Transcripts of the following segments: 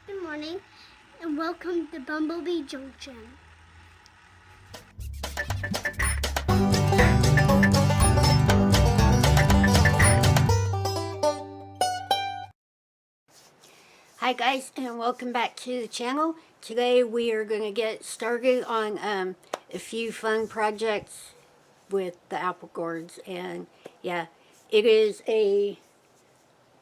Good morning and welcome to Bumblebee Junction. Hi guys, and welcome back to the channel. Today we are going to get started on a few fun projects with the apple gourds. And yeah, it is a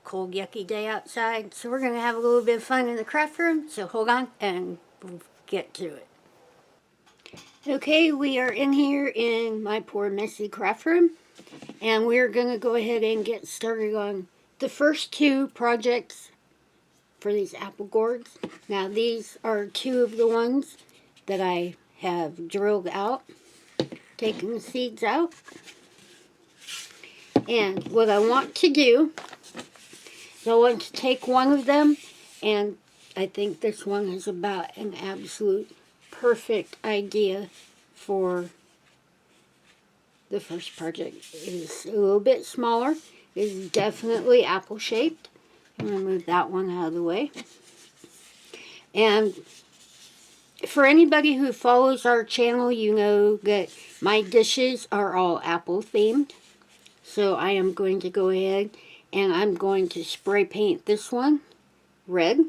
cold yucky day outside, so we're going to have a little bit of fun in the craft room. So hold on and we'll get to it. Okay, we are in here in my poor messy craft room, and we're going to go ahead and get started on the first two projects for these apple gourds. Now these are two of the ones that I have drilled out, taking the seeds out. And what I want to do is I want to take one of them, and I think this one is about an absolute perfect idea for the first project. It is a little bit smaller. It is definitely apple shaped. I'm going to move that one out of the way. And for anybody who follows our channel, you know that my dishes are all apple themed. So I am going to go ahead and I'm going to spray paint this one red.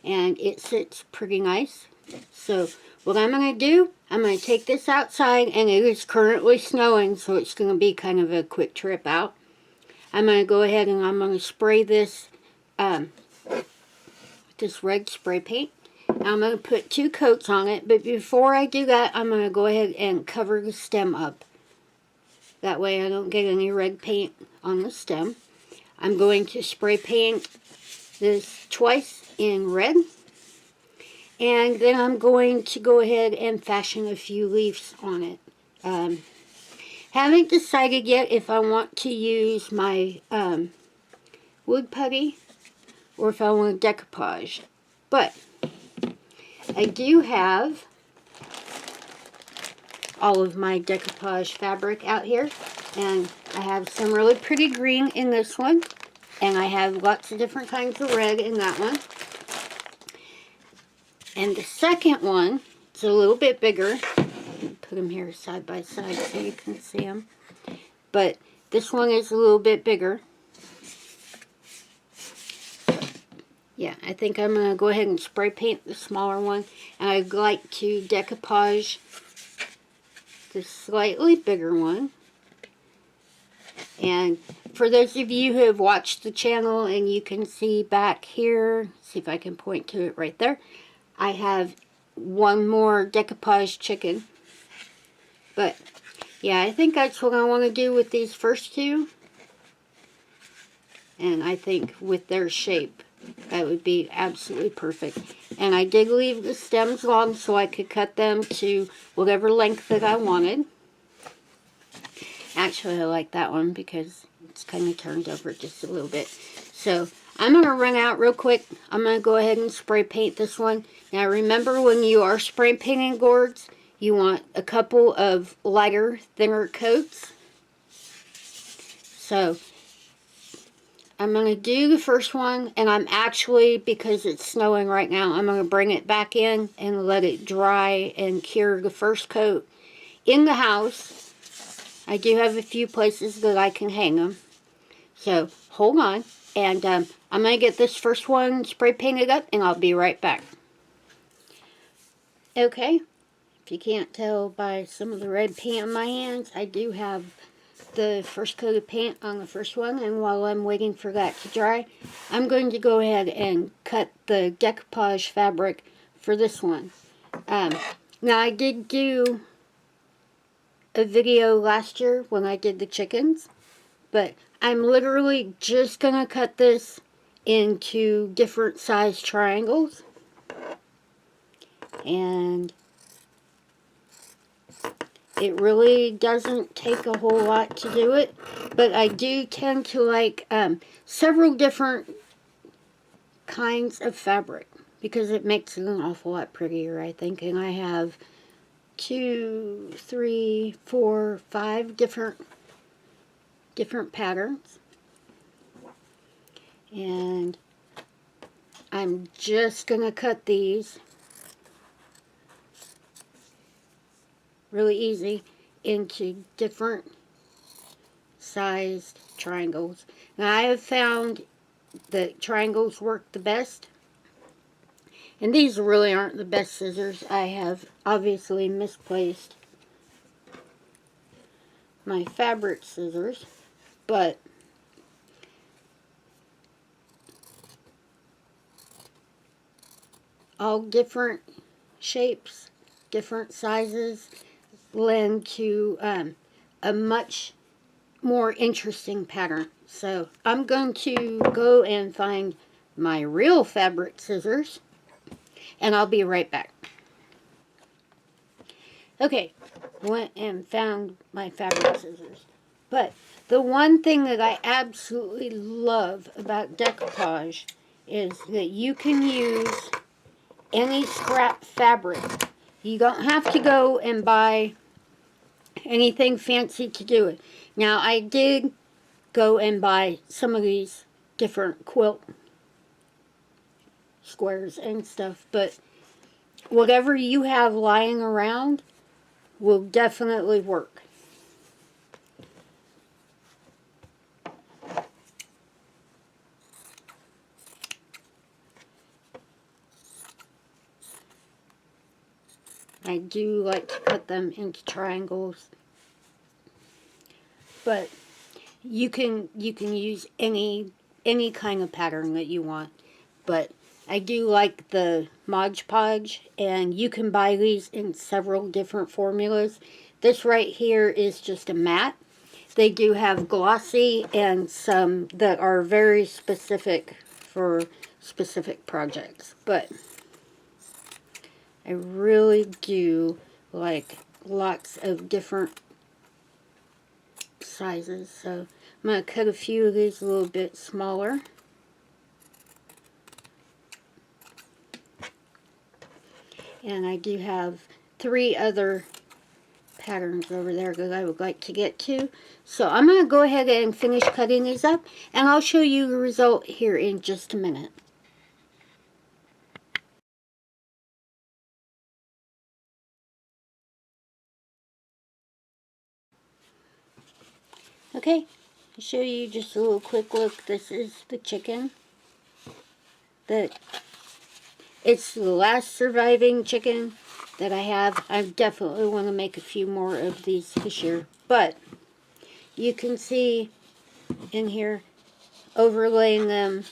And it sits pretty nice. So what I'm going to do, I'm going to take this outside, and it is currently snowing, so it's going to be kind of a quick trip out. I'm going to go ahead and I'm going to spray this this red spray paint. I'm going to put 2 coats on it, but before I do that, I'm going to go ahead and cover the stem up. That way I don't get any red paint on the stem. I'm going to spray paint this twice in red, and then I'm going to go ahead and fashion a few leaves on it. Haven't decided yet if I want to use my wood putty or if I want decoupage, but I do have all of my decoupage fabric out here, and I have some really pretty green in this one, and I have lots of different kinds of red in that one. And the second one, it's a little bit bigger. Put them here side by side so you can see them. But this one is a little bit bigger. Yeah, I think I'm going to go ahead and spray paint the smaller one. And I'd like to decoupage the slightly bigger one. And for those of you who have watched the channel, and you can see back here, see if I can point to it right there, I have one more decoupage chicken. But yeah, I think that's what I want to do with these first two. And I think with their shape, that would be absolutely perfect. And I did leave the stems long so I could cut them to whatever length that I wanted. Actually, I like that one because it's kind of turned over just a little bit. So I'm going to run out real quick. I'm going to go ahead and spray paint this one. Now remember, when you are spray painting gourds, you want a couple of lighter, thinner coats. So I'm going to do the first one, and I'm actually, because it's snowing right now, I'm going to bring it back in and let it dry and cure the first coat in the house. I do have a few places that I can hang them. So hold on, and I'm going to get this first one spray painted up, and I'll be right back. Okay, if you can't tell by some of the red paint on my hands, I do have the first coat of paint on the first one, and while I'm waiting for that to dry, I'm going to go ahead and cut the decoupage fabric for this one. Now I did do a video last year when I did the chickens, but I'm literally just going to cut this into different size triangles. And it really doesn't take a whole lot to do it, but I do tend to like several different kinds of fabric because it makes it an awful lot prettier, I think. And I have 2, 3, 4, 5 different patterns, and I'm just going to cut these really easy into different sized triangles. Now I have found that triangles work the best, and these really aren't the best scissors. I have obviously misplaced my fabric scissors, but all different shapes, different sizes lend to a much more interesting pattern. So I'm going to go and find my real fabric scissors, and I'll be right back. Okay, went and found my fabric scissors. But the one thing that I absolutely love about decoupage is that you can use any scrap fabric. You don't have to go and buy anything fancy to do it. Now, I did go and buy some of these different quilt squares and stuff, but whatever you have lying around will definitely work. I do like to cut them into triangles, but you can use any kind of pattern that you want. But I do like the Mod Podge, and you can buy these in several different formulas. This right here is just a matte. They do have glossy and some that are very specific for specific projects, but I really do like lots of different sizes. So I'm going to cut a few of these a little bit smaller. And I do have 3 other patterns over there that I would like to get to. So I'm going to go ahead and finish cutting these up, and I'll show you the result here in just a minute. Okay, I'll show you just a little quick look. This is the chicken. It's the last surviving chicken that I have. I definitely want to make a few more of these this year, but you can see in here overlaying them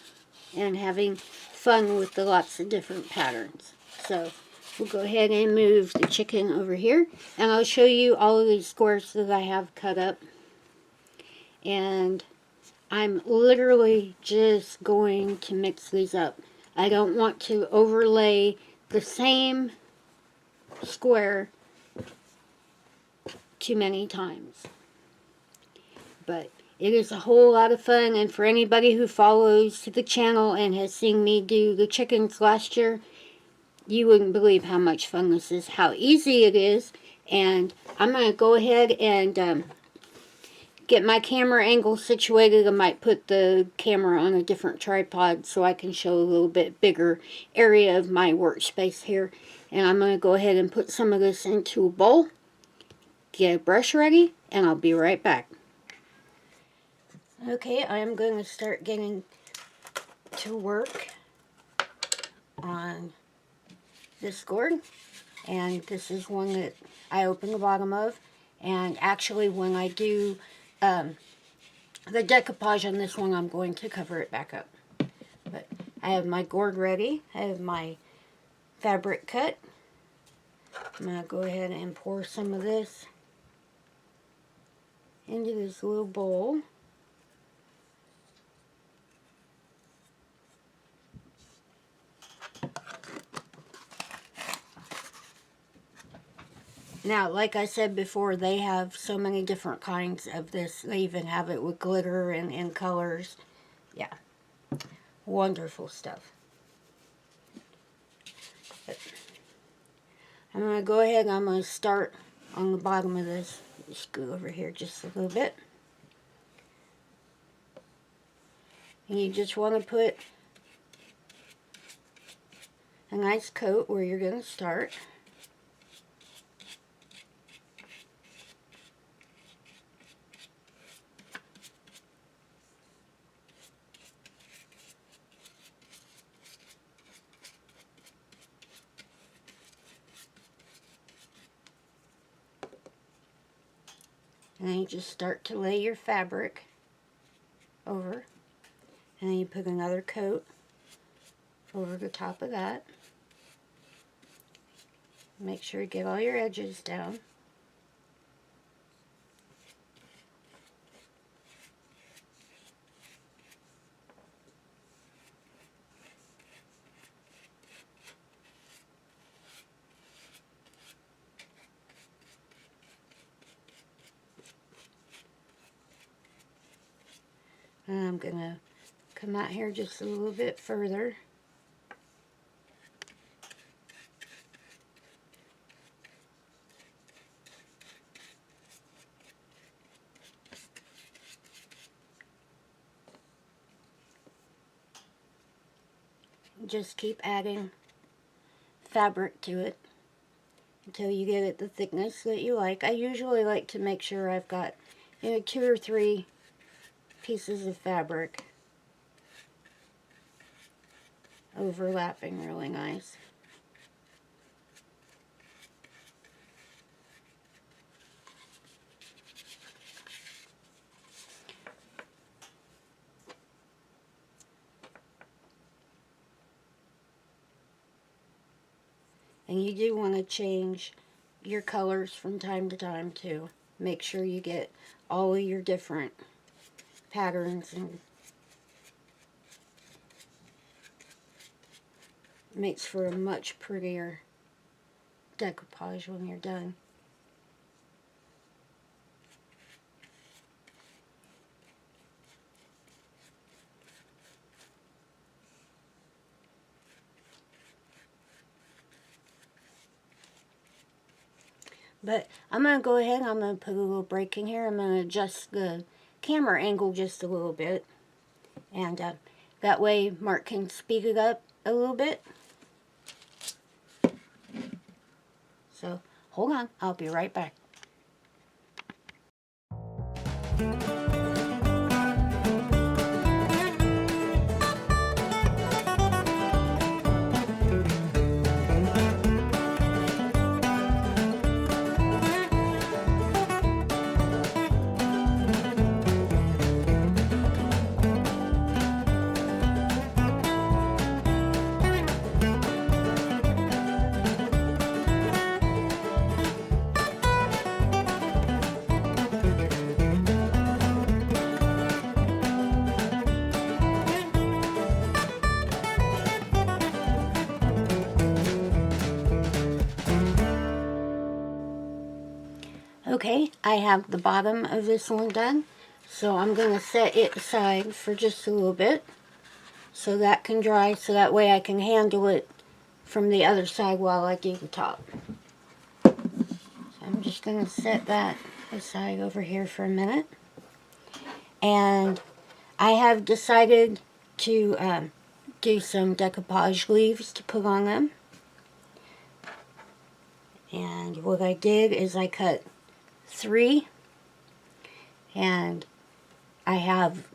and having fun with the lots of different patterns. So we'll go ahead and move the chicken over here, and I'll show you all of these squares that I have cut up. And I'm literally just going to mix these up. I don't want to overlay the same square too many times. But it is a whole lot of fun, and for anybody who follows the channel and has seen me do the chickens last year, you wouldn't believe how much fun this is, how easy it is. And I'm going to go ahead and get my camera angle situated. I might put the camera on a different tripod so I can show a little bit bigger area of my workspace here. And I'm going to go ahead and put some of this into a bowl, get a brush ready, and I'll be right back. Okay, I'm going to start getting to work on this gourd, and this is one that I open the bottom of. And actually, when I do the decoupage on this one, I'm going to cover it back up. But I have my gourd ready. I have my fabric cut. I'm going to go ahead and pour some of this into this little bowl. Now, like I said before, they have so many different kinds of this. They even have it with glitter and colors. Yeah, wonderful stuff. But I'm going to go ahead and I'm going to start on the bottom of this. Just go over here just a little bit. And you just want to put a nice coat where you're going to start. And then you just start to lay your fabric over. And then you put another coat over the top of that. Make sure you get all your edges down. And I'm going to come out here just a little bit further. Just keep adding fabric to it until you get it the thickness that you like. I usually like to make sure I've got, 2 or 3 pieces of fabric overlapping really nice. And you do want to change your colors from time to time too. Make sure you get all of your different patterns, and makes for a much prettier decoupage when you're done. But I'm going to go ahead and I'm going to put a little break in here. I'm going to adjust the camera angle just a little bit. And that way Mark can speed it up a little bit. So hold on, I'll be right back. Okay, I have the bottom of this one done, so I'm going to set it aside for just a little bit so that can dry, so that way I can handle it from the other side while I do the top. So I'm just going to set that aside over here for a minute. And I have decided to do some decoupage leaves to put on them. And what I did is I cut 3, and I have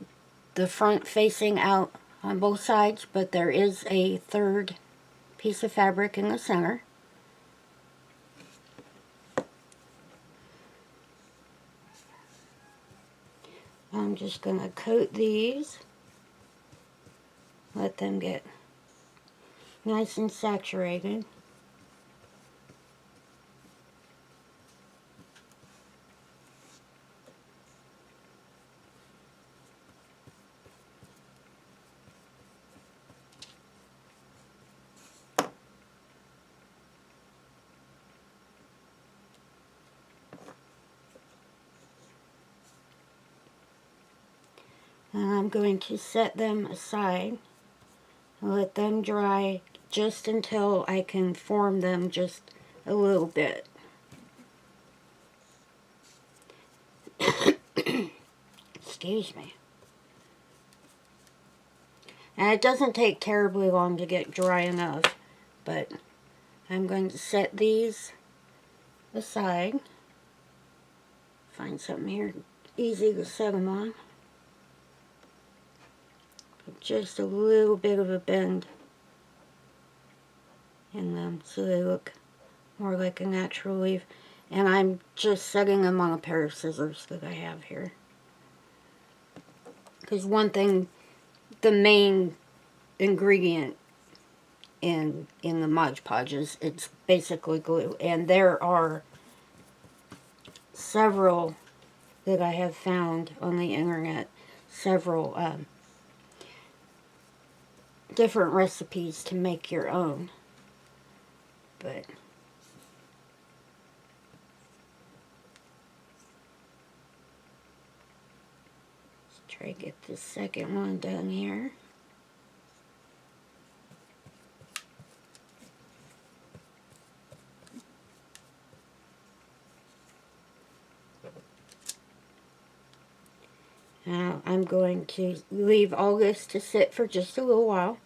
the front facing out on both sides, but there is a 3rd piece of fabric in the center. I'm just going to coat these, let them get nice and saturated. And I'm going to set them aside and let them dry just until I can form them just a little bit. Excuse me. And it doesn't take terribly long to get dry enough But I'm going to set these aside. Find something here easy to set them on. Just a little bit of a bend in them so they look more like a natural leaf. And I'm just setting them on a pair of scissors that I have here. Because one thing, the main ingredient in the Mod Podge is it's basically glue. And there are several that I have found on the internet, several different recipes to make your own. But let's try to get the second one done here. Now I'm going to leave all this to sit for just a little while.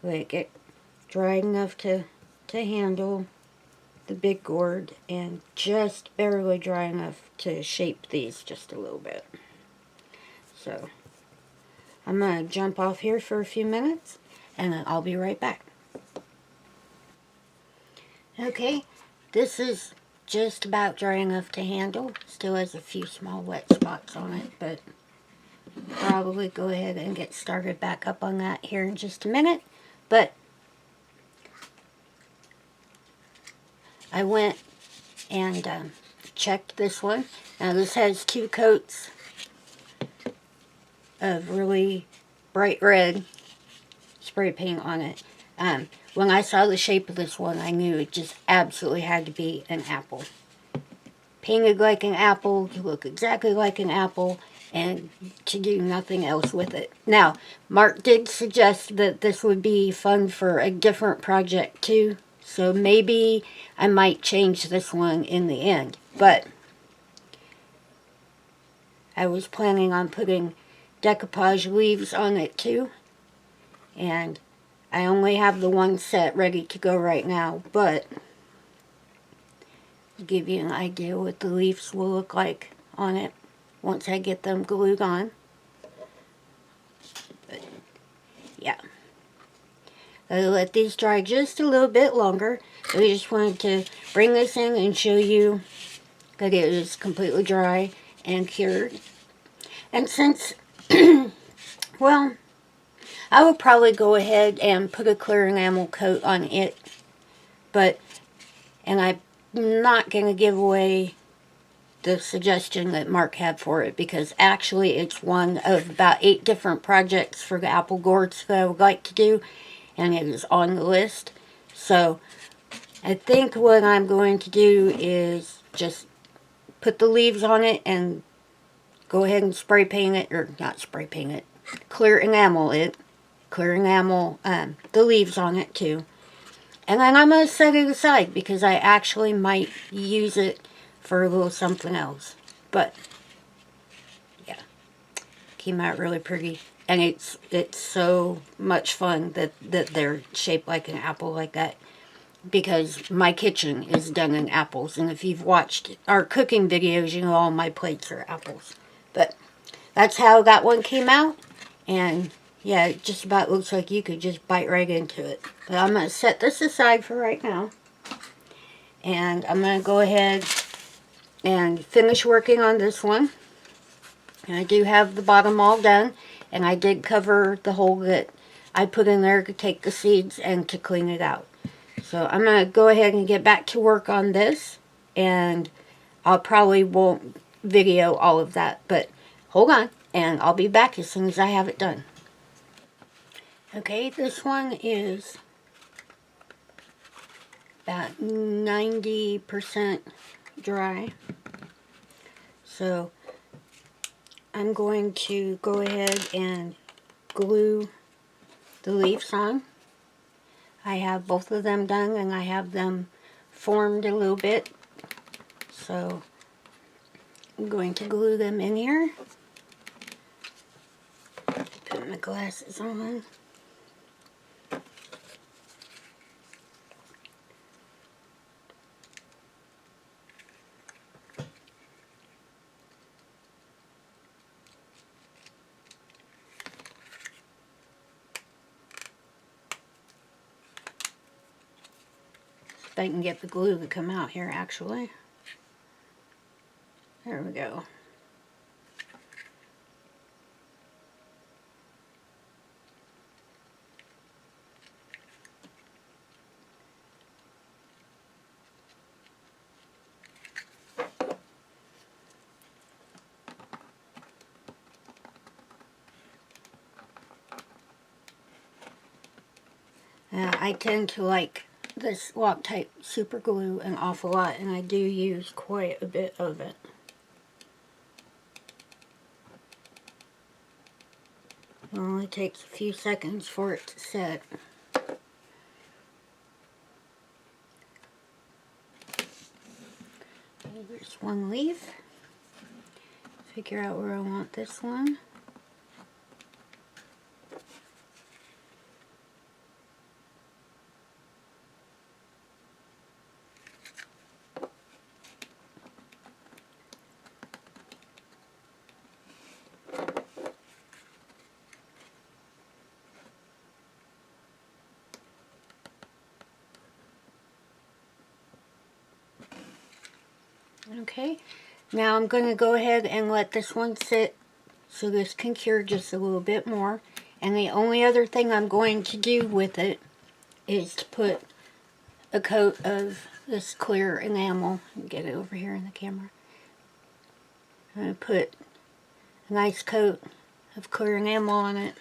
Let it get dry enough to handle the big gourd and just barely dry enough to shape these just a little bit. So I'm going to jump off here for a few minutes and then I'll be right back. Okay, this is just about dry enough to handle. Still has a few small wet spots on it, but probably go ahead and get started back up on that here in just a minute. But I went and checked this one. Now this has 2 coats of really bright red spray paint on it. When I saw the shape of this one, I knew it just absolutely had to be an apple. Painted like an apple, to look exactly like an apple, and to do nothing else with it. Now, Mark did suggest that this would be fun for a different project too, so maybe I might change this one in the end. But I was planning on putting decoupage leaves on it too, and I only have the one set ready to go right now, but to give you an idea what the leaves will look like on it once I get them glued on. But yeah, I'll let these dry just a little bit longer. So I just wanted to bring this in and show you that it is completely dry and cured. And since, well, I would probably go ahead and put a clear enamel coat on it, and I'm not going to give away the suggestion that Mark had for it, because actually it's one of about 8 different projects for the apple gourds that I would like to do, and it is on the list. So I think what I'm going to do is just put the leaves on it and go ahead and spray paint it, or not spray paint it, clear enamel the leaves on it too. And then I'm going to set it aside because I actually might use it for a little something else. But yeah, came out really pretty, and it's so much fun that they're shaped like an apple like that, because my kitchen is done in apples, and if you've watched our cooking videos, you know all my plates are apples. But that's how that one came out, and yeah, it just about looks like you could just bite right into it. But I'm going to set this aside for right now, and I'm going to go ahead and finish working on this one. And I do have the bottom all done, and I did cover the hole that I put in there to take the seeds and to clean it out. So I'm going to go ahead and get back to work on this, and I'll probably won't video all of that, but hold on, and I'll be back as soon as I have it done. Okay, this one is about 90% dry. So I'm going to go ahead and glue the leaves on. I have both of them done, and I have them formed a little bit. So I'm going to glue them in here. Put my glasses on. if I can get the glue to come out here actually. There we go. I tend to like this Loctite super glue an awful lot, and I do use quite a bit of it. It only takes a few seconds for it to set. There's one leaf. Figure out where I want this one. Okay, now I'm going to go ahead and let this one sit so this can cure just a little bit more. And the only other thing I'm going to do with it is to put a coat of this clear enamel. Get it over here in the camera. I'm going to put a nice coat of clear enamel on it.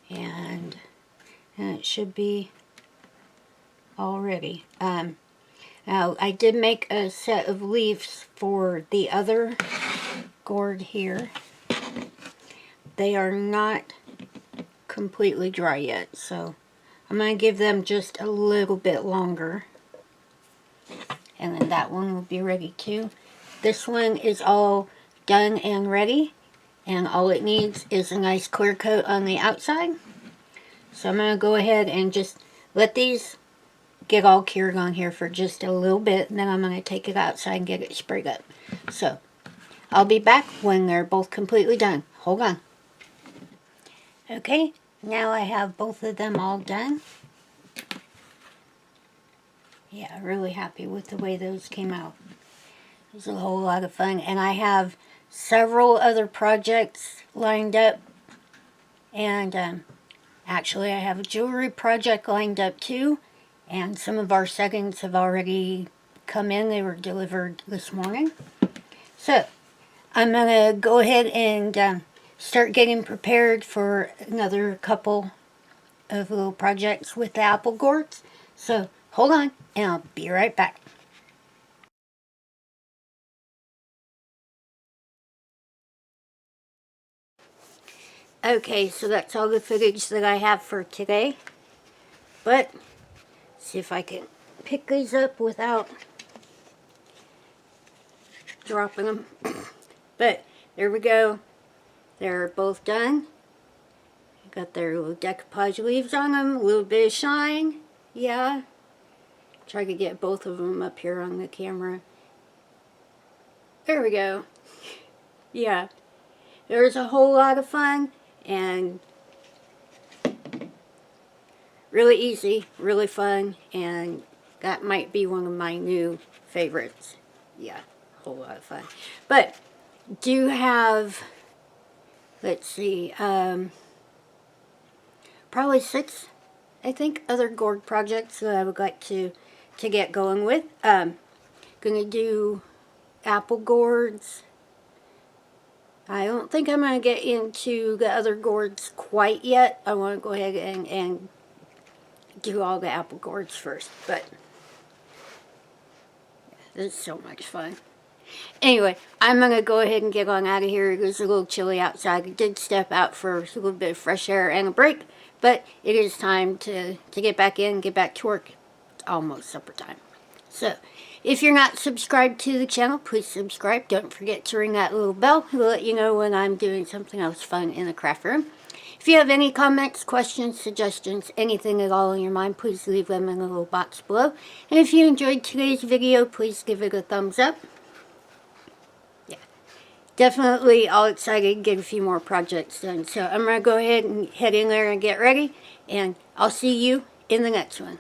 And it should be all ready. Now, I did make a set of leaves for the other gourd here. They are not completely dry yet, so I'm going to give them just a little bit longer. And then that one will be ready too. This one is all done and ready, and all it needs is a nice clear coat on the outside. So I'm going to go ahead and just let these get all cured on here for just a little bit, and then I'm going to take it outside and get it sprayed up. So I'll be back when they're both completely done. Hold on. Okay, now I have both of them all done. Yeah, really happy with the way those came out. It was a whole lot of fun, and I have several other projects lined up, and actually I have a jewelry project lined up too. And some of our settings have already come in. They were delivered this morning. So, I'm going to go ahead and start getting prepared for another couple of little projects with the apple gourds. So, hold on, and I'll be right back. Okay, so that's all the footage that I have for today. But see if I can pick these up without dropping them. But there we go. They're both done. Got their little decoupage leaves on them. A little bit of shine. Yeah. Try to get both of them up here on the camera. There we go. Yeah. It was a whole lot of fun. And really easy, really fun, and that might be one of my new favorites. Yeah, a whole lot of fun. But do have, let's see, probably 6, I think, other gourd projects that I would like to get going with. Gonna do apple gourds. I don't think I'm gonna get into the other gourds quite yet. I want to go ahead and do all the apple gourds first, but this is so much fun. Anyway, I'm going to go ahead and get on out of here. It was a little chilly outside. I did step out for a little bit of fresh air and a break, but it is time to get back in, get back to work. It's almost supper time. So, if you're not subscribed to the channel, please subscribe. Don't forget to ring that little bell. It'll let you know when I'm doing something else fun in the craft room. If you have any comments, questions, suggestions, anything at all in your mind, please leave them in the little box below. And if you enjoyed today's video, please give it a thumbs up. Yeah, definitely all excited to get a few more projects done. So I'm going to go ahead and head in there and get ready. And I'll see you in the next one.